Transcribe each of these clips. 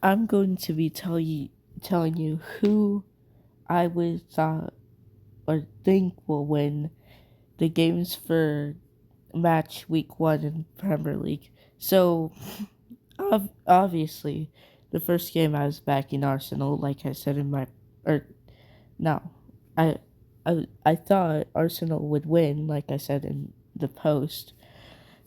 I'm going to be telling you who I would thought or think will win the games for match week 1 in Premier League. So, obviously, the first game I was backing Arsenal, like I said in my, or no, I, I thought Arsenal would win, like I said in the post,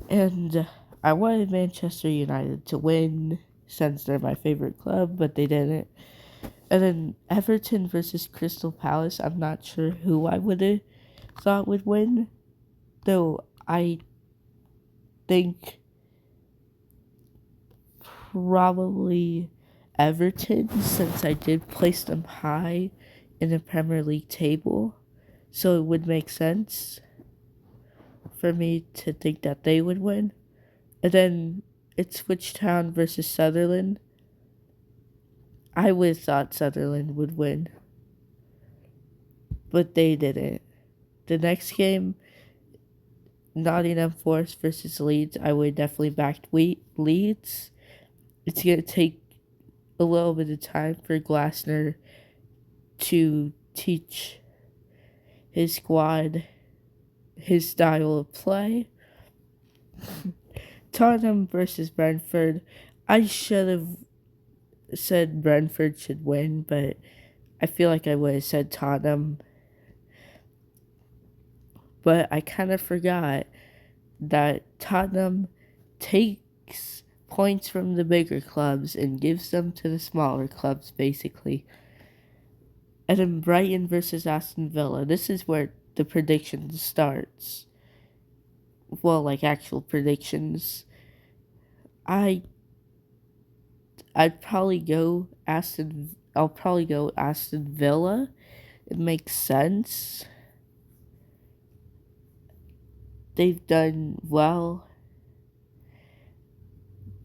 and I wanted Manchester United to win since they're my favorite club, but they didn't. And then Everton versus Crystal Palace, I'm not sure who I would have thought would win, though I think probably Everton, since I did place them high in the Premier League table, so it would make sense for me to think that they would win. And then Ipswich Town versus Sunderland. I would have thought Sunderland would win, but they didn't. The next game, Nottingham Forest versus Leeds, I would definitely back Leeds. It's going to take a little bit of time for Glasner to teach his squad his style of play. Tottenham versus Brentford. I should have said Brentford should win, but I feel like I would have said Tottenham. But I kind of forgot that Tottenham takes points from the bigger clubs and gives them to the smaller clubs, basically. And then Brighton versus Aston Villa. This is where the prediction starts. Well, like actual predictions. I'd probably go I'll probably go Aston Villa. It makes sense. They've done well.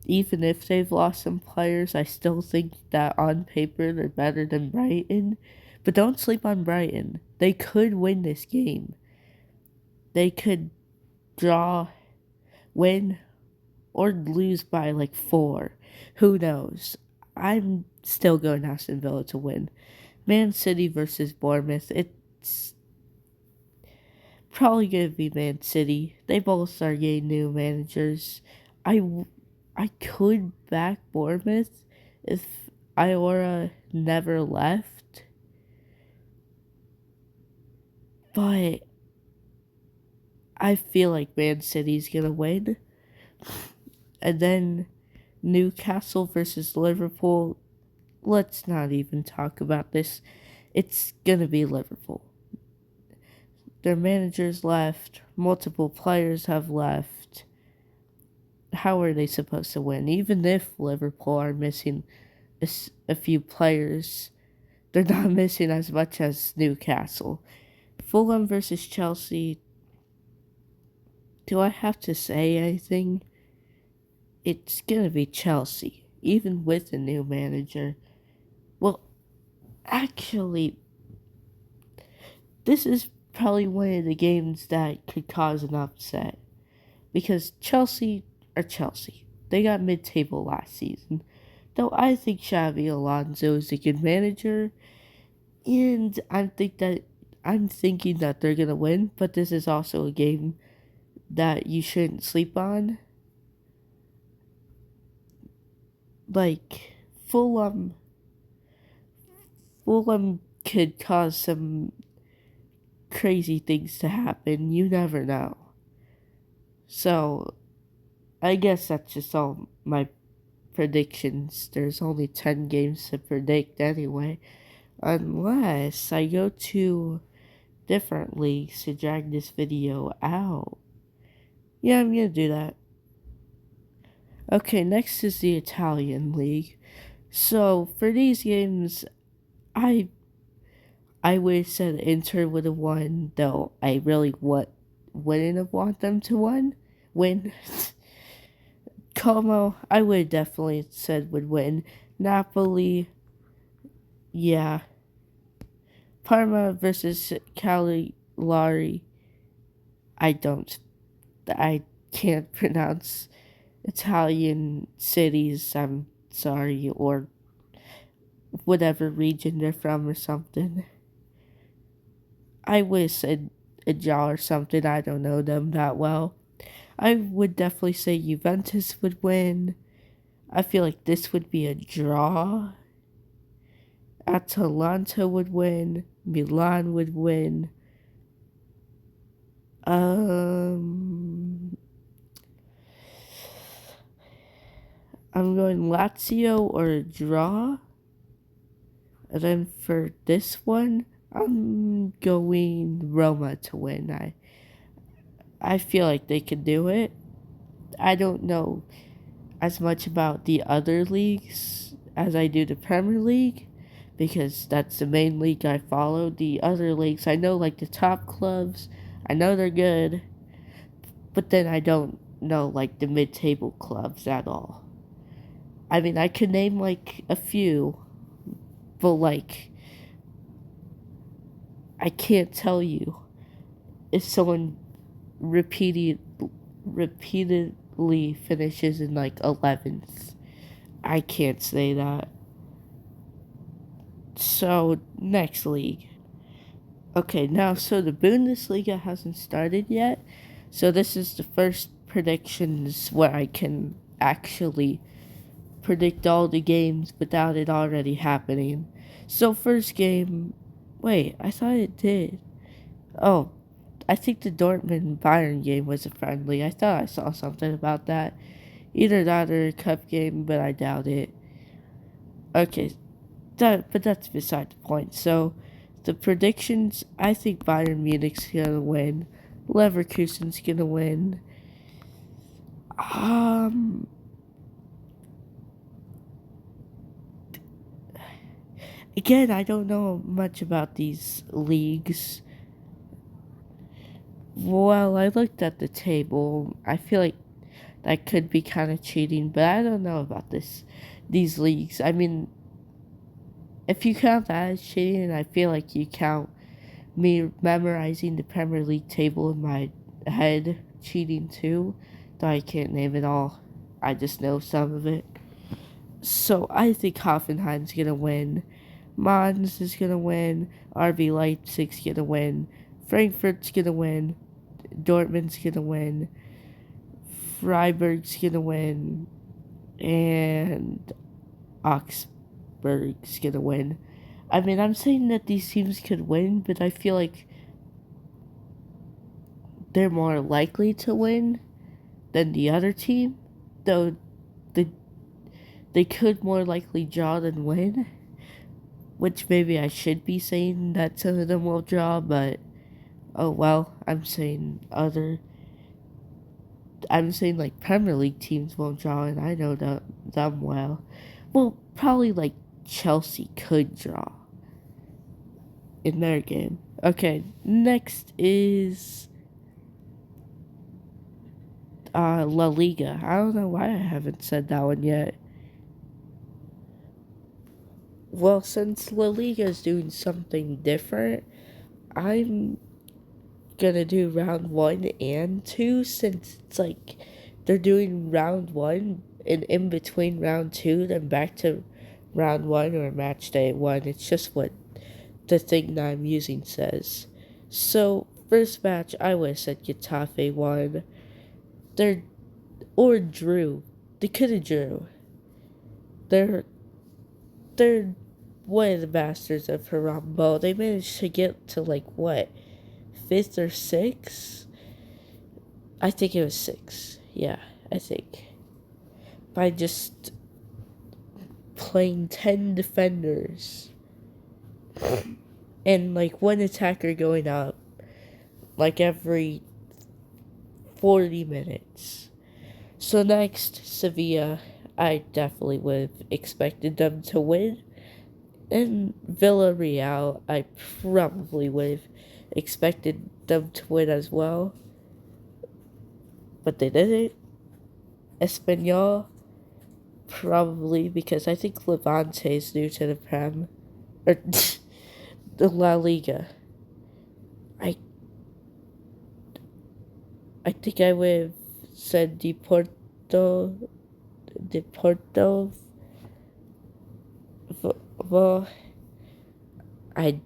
Even if they've lost some players, I still think that on paper they're better than Brighton. But don't sleep on Brighton. They could win this game. They could draw, win, or lose by like 4. Who knows? I'm still going Aston Villa to win. Man City versus Bournemouth. It's probably going to be Man City. They both are getting new managers. I could back Bournemouth if Iora never left, but I feel like Man City's gonna win. And then Newcastle versus Liverpool. Let's not even talk about this. It's gonna be Liverpool. Their managers left. Multiple players have left. How are they supposed to win? Even if Liverpool are missing a few players, they're not missing as much as Newcastle. Fulham versus Chelsea. Do I have to say anything? It's gonna be Chelsea, even with a new manager. Well, actually, this is probably one of the games that could cause an upset. Because Chelsea are Chelsea. They got mid-table last season. Though I think Xabi Alonso is a good manager, and I'm thinking that they're gonna win. But this is also a game that you shouldn't sleep on. Like Fulham could cause some crazy things to happen. You never know. So I guess that's just all my predictions. There's only 10 games to predict anyway. Unless I go to different leagues to drag this video out. Yeah, I'm gonna do that. Okay, next is the Italian league. So for these games, I would have said Inter would have won, though I really wouldn't have want them to win. Como, I would have definitely said would win. Napoli, yeah. Parma versus Cagliari. I can't pronounce Italian cities, I'm sorry, or whatever region they're from or something. I would have said a jaw or something. I don't know them that well. I would definitely say Juventus would win. I feel like this would be a draw. Atalanta would win. Milan would win. Um, I'm going Lazio or a draw. And then for this one, I'm going Roma to win. I feel like they could do it. I don't know as much about the other leagues as I do the Premier League because that's the main league I follow. The other leagues, I know like the top clubs, I know they're good, but then I don't know like the mid-table clubs at all. I mean, I could name like a few, but like I can't tell you if someone repeated repeatedly finishes in like 11th. I can't say that. So, next league. Okay, now, so the Bundesliga hasn't started yet. So, this is the first predictions where I can actually predict all the games without it already happening. So, first game. Wait, I thought it did. Oh, I think the Dortmund Bayern game was a friendly. I thought I saw something about that. Either that or a cup game, but I doubt it. Okay, but that's beside the point. So, the predictions, I think Bayern Munich's gonna win. Leverkusen's gonna win. Um, Again, I don't know much about these leagues. Well, I looked at the table. I feel like that could be kind of cheating, but I don't know about these leagues. I mean, if you count that as cheating, I feel like you count me memorizing the Premier League table in my head cheating too, though I can't name it all. I just know some of it. So I think Hoffenheim's gonna win. Mainz is gonna win. RB Leipzig's gonna win. Frankfurt's gonna win. Dortmund's gonna win. Freiburg's gonna win. And Augsburg's gonna win. I mean, I'm saying that these teams could win, but I feel like they're more likely to win than the other team, though they, they could more likely draw than win, which maybe I should be saying that some of them will draw, but oh well, I'm saying like Premier League teams won't draw, and I know them well. Well, probably like Chelsea could draw in their game. Okay, next is La Liga. I don't know why I haven't said that one yet. Well, since La Liga is doing something different, I'm gonna do round 1 and 2 since it's like they're doing round 1 and in between round 2, then back to round 1 or match day 1. It's just what the thing that I'm using says. So, first match, I would have said Getafe won. They're, or drew. They could have drew. They're one of the masters of Harambo. They managed to get to like what, 5th or 6th? I think it was 6. Yeah, I think. By just playing 10 defenders and like one attacker going up like every 40 minutes. So next, Sevilla. I definitely would have expected them to win. And Villarreal, I probably would have expected them to win as well. But they didn't. Espanyol, probably because I think Levante is new to the Prem. Or the La Liga. I think I would have said Deporto Well, I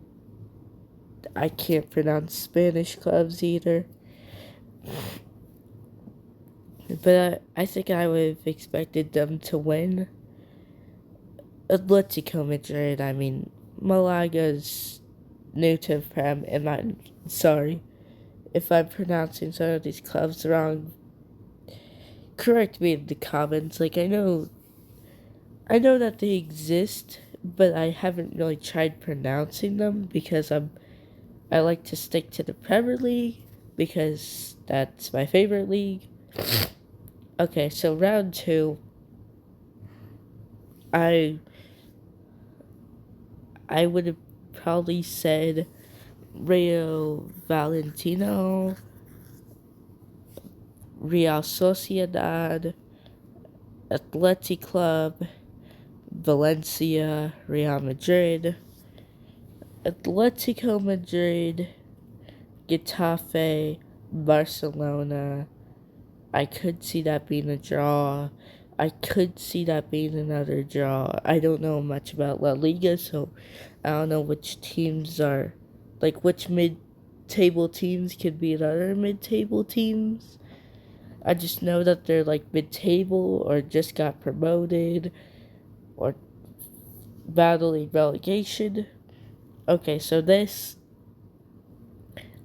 I can't pronounce Spanish clubs either. But I think I would have expected them to win. Atletico Madrid, I mean, Malaga's new to Prem, and I'm sorry if I'm pronouncing some of these clubs wrong. Correct me in the comments. Like, I know that they exist, but I haven't really tried pronouncing them because I like to stick to the Premier League because that's my favorite league. Okay, so round two, I I would have probably said Rio Valentino, Real Sociedad, Athletic Club, Valencia, Real Madrid, Atletico Madrid, Getafe, Barcelona. I could see that being a draw. I could see that being another draw. I don't know much about La Liga, so I don't know which teams are, like, which mid-table teams could be other mid-table teams. I just know that they're, like, mid-table or just got promoted or battling relegation. Okay, so this,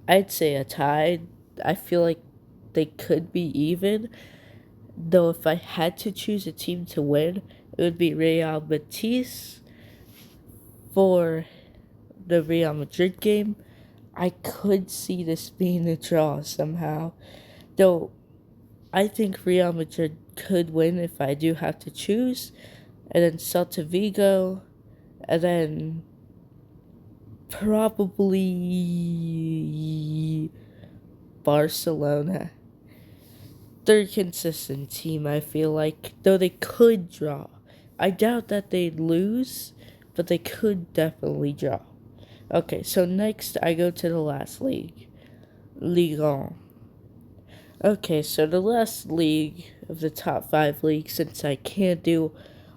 I'd say a tie. I feel like they could be even. Though if I had to choose a team to win, it would be Real Betis for the Real Madrid game. I could see this being a draw somehow. Though I think Real Madrid could win if I do have to choose. And then Celta Vigo. And then probably Barcelona. They're a consistent team, I feel like. Though they could draw. I doubt that they'd lose, but they could definitely draw. Okay, so next I go to the last league. Ligue 1. Okay, so the last league of the top 5 leagues, since I can't do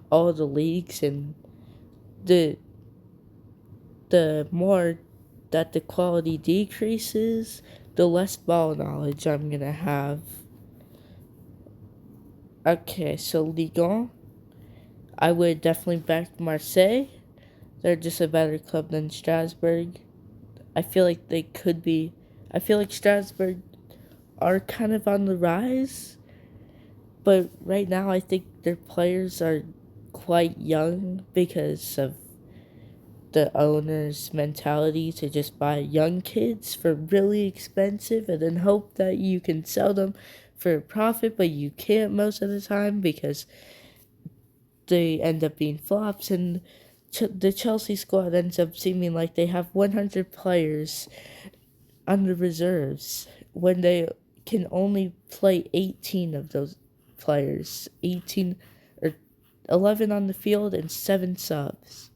all the leagues, and the more that the quality decreases, the less ball knowledge I'm gonna have. Okay, so Ligue 1, I would definitely back Marseille. They're just a better club than Strasbourg. I feel like they could be. I feel like Strasbourg are kind of on the rise, but right now I think their players are quite young because of the owner's mentality to just buy young kids for really expensive and then hope that you can sell them for a profit, but you can't most of the time because they end up being flops, and the Chelsea squad ends up seeming like they have 100 players on the reserves when they can only play 18 of those players. 18 or 11 on the field and 7 subs.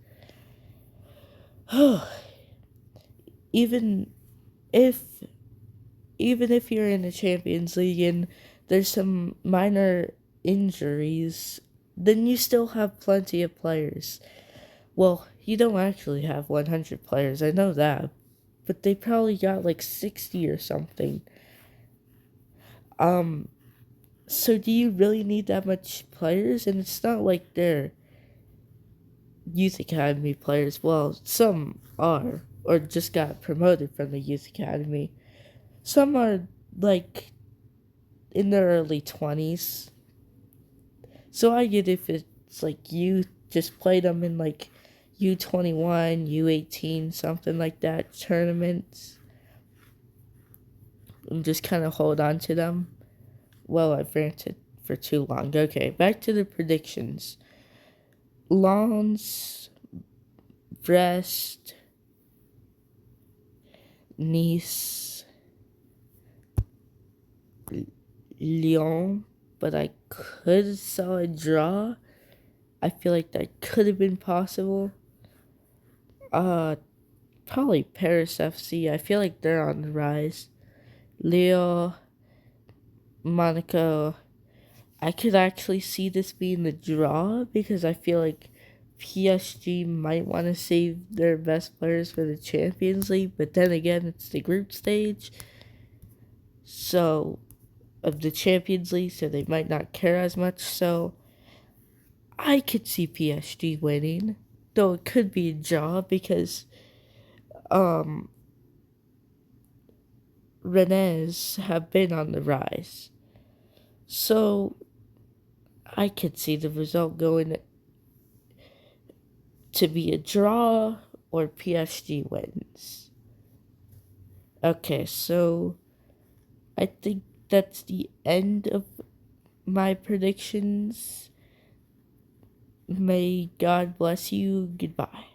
even if even if you're in the Champions League and there's some minor injuries, then you still have plenty of players. Well, you don't actually have 100 players, I know that, but they probably got like 60 or something. So do you really need that much players? And it's not like they're youth academy players. Well, some are, or just got promoted from the youth academy. Some are like in their early 20s. So I get if it's like you just play them in like U21, U18, something like that, tournaments, and just kind of hold on to them. Well, I've ranted for too long. Okay, back to the predictions. Lens, Brest, Nice, Lyon, but I could saw a draw. I feel like that could have been possible. Probably Paris FC. I feel like they're on the rise. Leo, Monaco. I could actually see this being the draw because I feel like PSG might want to save their best players for the Champions League, but then again, it's the group stage. So, of the Champions League, so they might not care as much. So, I could see PSG winning, though it could be a draw because Rennes have been on the rise. So, I could see the result going to be a draw or PSG wins. Okay, so I think that's the end of my predictions. May God bless you. Goodbye.